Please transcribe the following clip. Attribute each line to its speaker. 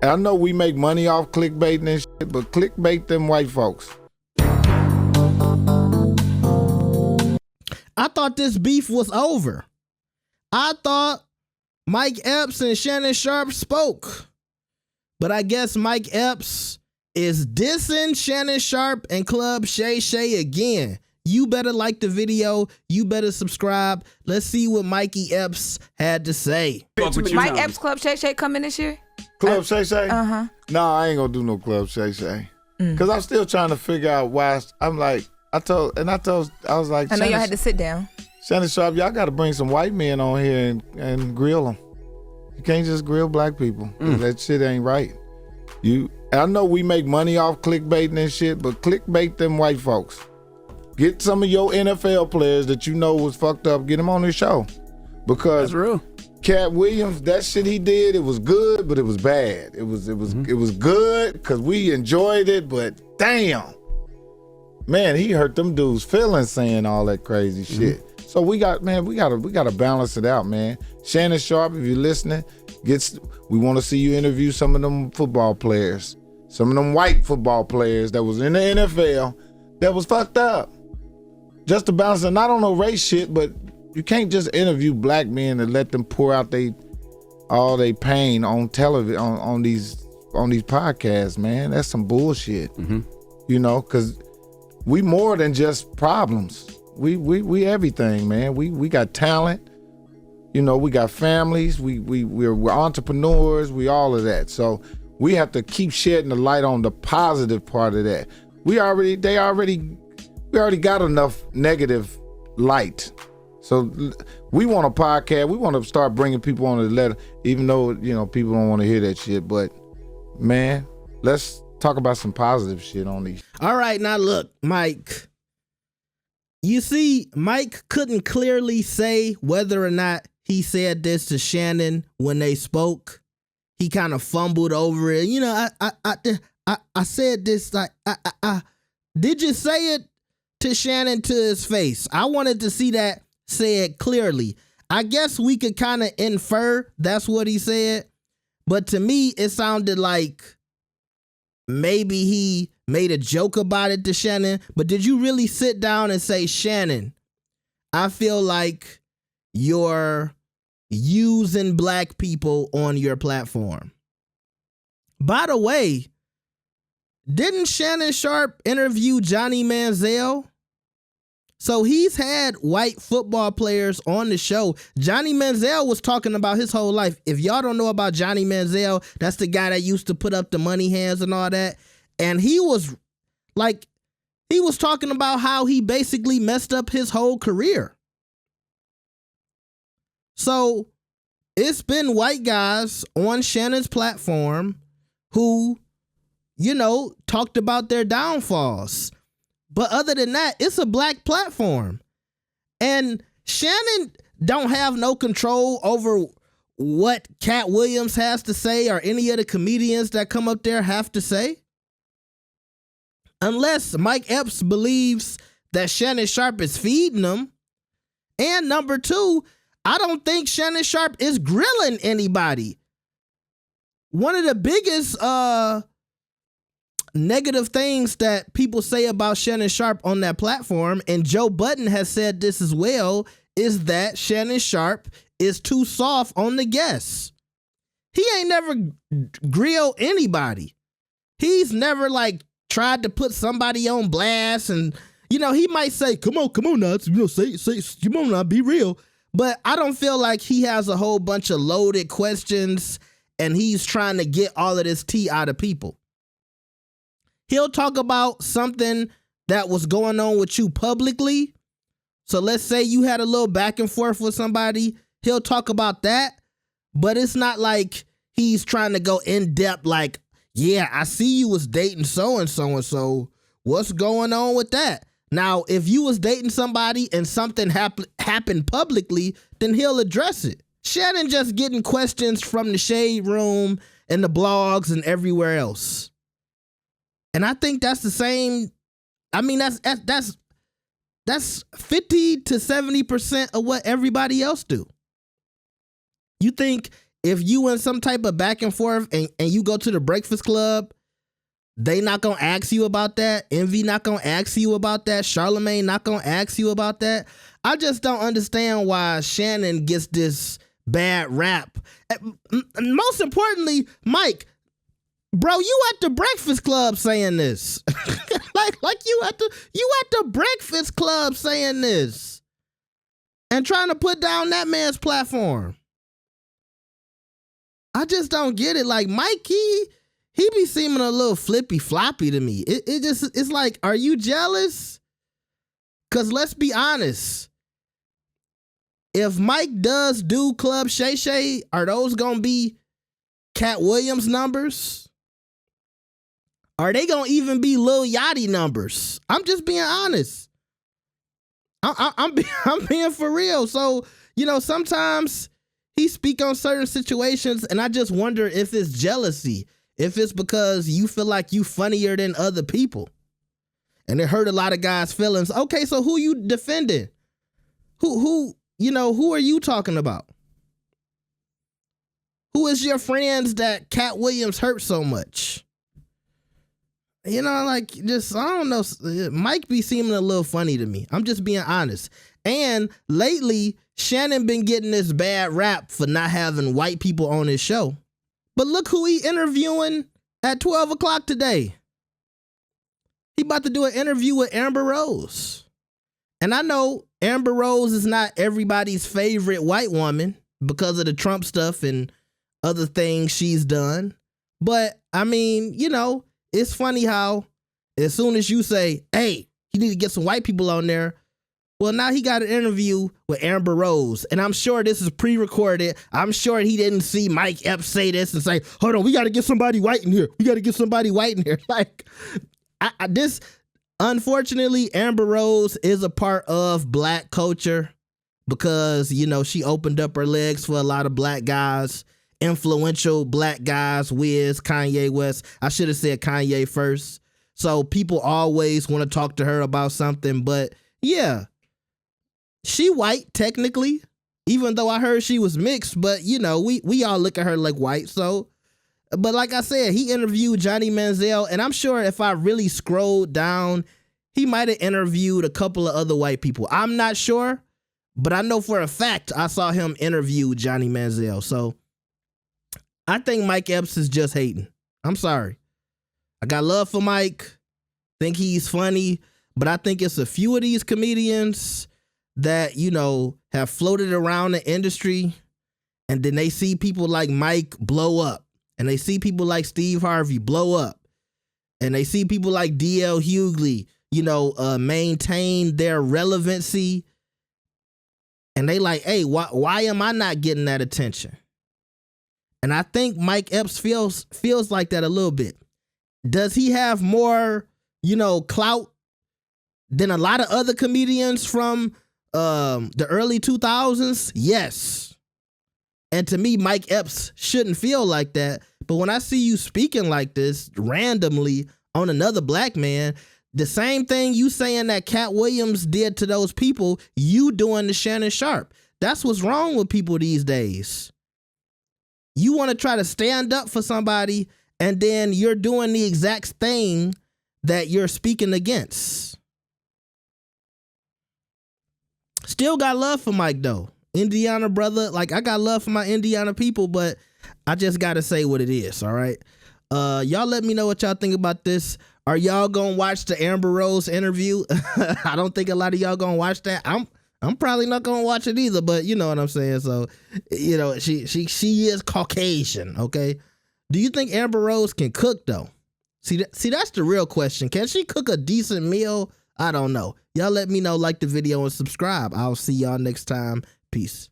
Speaker 1: I know we make money off clickbaiting and shit, but clickbait them white folks.
Speaker 2: I thought this beef was over. I thought Mike Epps and Shannon Sharpe spoke. But I guess Mike Epps is dissing Shannon Sharpe and Club Shay again. You better like the video. You better subscribe. Let's see what Mikey Epps had to say.
Speaker 3: Mike Epps, Club Shay coming this year?
Speaker 1: Club Shay?
Speaker 3: Uh-huh.
Speaker 1: No, I ain't gonna do no Club Shay. Because I'm still trying to figure out why. I'm like, I was like,
Speaker 3: I know y'all had to sit down.
Speaker 1: Shannon Sharpe, y'all got to bring some white men on here and grill them. You can't just grill black people. That shit ain't right. I know we make money off clickbaiting and shit, but clickbait them white folks. Get some of your NFL players that you know was fucked up, get them on this show. Because
Speaker 4: that's real.
Speaker 1: Cat Williams, that shit he did, it was good, but it was bad. It was good because we enjoyed it, but damn. Man, he hurt them dudes' feelings saying all that crazy shit. So we gotta balance it out, man. Shannon Sharpe, if you're listening, we want to see you interview some of them football players, some of them white football players that was in the NFL that was fucked up. Just to balance it, and I don't know race shit, but you can't just interview black men and let them pour out all their pain on television on these podcasts, man. That's some bullshit. You know, because we more than just problems. We everything, man. We got talent. You know, we got families. We're entrepreneurs. We all of that. So we have to keep shedding the light on the positive part of that. We already got enough negative light. So we want a podcast. We want to start bringing people on the letter, even though, you know, people don't want to hear that shit. But man, let's talk about some positive shit on these.
Speaker 2: All right, now look, Mike. You see, Mike couldn't clearly say whether or not he said this to Shannon when they spoke. He kind of fumbled over it. You know, I said this like, did you say it to Shannon to his face? I wanted to see that said clearly. I guess we could kind of infer that's what he said, but to me, it sounded like maybe he made a joke about it to Shannon. But did you really sit down and say, Shannon, I feel like you're using black people on your platform? By the way, didn't Shannon Sharpe interview Johnny Manziel? So he's had white football players on the show. Johnny Manziel was talking about his whole life. If y'all don't know about Johnny Manziel, that's the guy that used to put up the money hands and all that. And he was talking about how he basically messed up his whole career. So it's been white guys on Shannon's platform who, you know, talked about their downfalls. But other than that, it's a black platform. And Shannon don't have no control over what Cat Williams has to say or any of the comedians that come up there have to say. Unless Mike Epps believes that Shannon Sharpe is feeding them. And number two, I don't think Shannon Sharpe is grilling anybody. One of the biggest negative things that people say about Shannon Sharpe on that platform, and Joe Budden has said this as well, is that Shannon Sharpe is too soft on the guests. He ain't never grilled anybody. He's never like tried to put somebody on blast, and you know, he might say, come on now, you know, say, come on now, be real. But I don't feel like he has a whole bunch of loaded questions and he's trying to get all of this tea out of people. He'll talk about something that was going on with you publicly. So let's say you had a little back and forth with somebody. He'll talk about that, but it's not like he's trying to go in depth like, yeah, I see you was dating so-and-so and so. What's going on with that? Now, if you was dating somebody and something happened publicly, then he'll address it. Shannon just getting questions from the Shade Room and the blogs and everywhere else. And I think that's the same. I mean, that's 50 to 70% of what everybody else do. You think if you in some type of back and forth and you go to the Breakfast Club, they not gonna ask you about that. Envy not gonna ask you about that. Charlamagne not gonna ask you about that. I just don't understand why Shannon gets this bad rap. Most importantly, Mike, bro, you at the Breakfast Club saying this. like you at the Breakfast Club saying this and trying to put down that man's platform. I just don't get it. Like Mike, he be seeming a little flippy floppy to me. It's like, are you jealous? Cause let's be honest. If Mike does do Club Shay, are those gonna be Cat Williams numbers? Are they gonna even be Lil Yachty numbers? I'm just being honest. I'm being for real. So, sometimes he speak on certain situations and I just wonder if it's jealousy, if it's because you feel like you funnier than other people. And it hurt a lot of guys' feelings. Okay, so who you defending? Who are you talking about? Who is your friends that Cat Williams hurt so much? I don't know. Mike be seeming a little funny to me. I'm just being honest. And lately, Shannon been getting this bad rap for not having white people on his show. But look who he interviewing at 12 o'clock today. He about to do an interview with Amber Rose. And I know Amber Rose is not everybody's favorite white woman because of the Trump stuff and other things she's done. But, it's funny how as soon as you say, hey, you need to get some white people on there, well, now he got an interview with Amber Rose. And I'm sure this is pre-recorded. I'm sure he didn't see Mike Epps say this and say, hold on, we got to get somebody white in here. Like, unfortunately, Amber Rose is a part of black culture because, she opened up her legs for a lot of black guys, influential black guys, Wiz, Kanye West. I should have said Kanye first. So people always want to talk to her about something. But yeah, she white technically, even though I heard she was mixed. But, we all look at her like white. So, but like I said, he interviewed Johnny Manziel. And I'm sure if I really scrolled down, he might have interviewed a couple of other white people. I'm not sure, but I know for a fact I saw him interview Johnny Manziel. So I think Mike Epps is just hating. I'm sorry. I got love for Mike. Think he's funny, but I think it's a few of these comedians that, have floated around the industry and then they see people like Mike blow up and they see people like Steve Harvey blow up and they see people like D.L. Hughley, maintain their relevancy. And they like, hey, why am I not getting that attention? And I think Mike Epps feels like that a little bit. Does he have more, clout than a lot of other comedians from the early 2000s? Yes. And to me, Mike Epps shouldn't feel like that. But when I see you speaking like this randomly on another black man, the same thing you saying that Cat Williams did to those people, you doing to Shannon Sharpe. That's what's wrong with people these days. You want to try to stand up for somebody and then you're doing the exact thing that you're speaking against. Still got love for Mike though. Indiana brother, like I got love for my Indiana people, but I just got to say what it is, all right? Y'all let me know what y'all think about this. Are y'all gonna watch the Amber Rose interview? I don't think a lot of y'all gonna watch that. I'm probably not gonna watch it either, but you know what I'm saying. So, she is Caucasian, okay? Do you think Amber Rose can cook though? See, that's the real question. Can she cook a decent meal? I don't know. Y'all let me know, like the video and subscribe. I'll see y'all next time. Peace.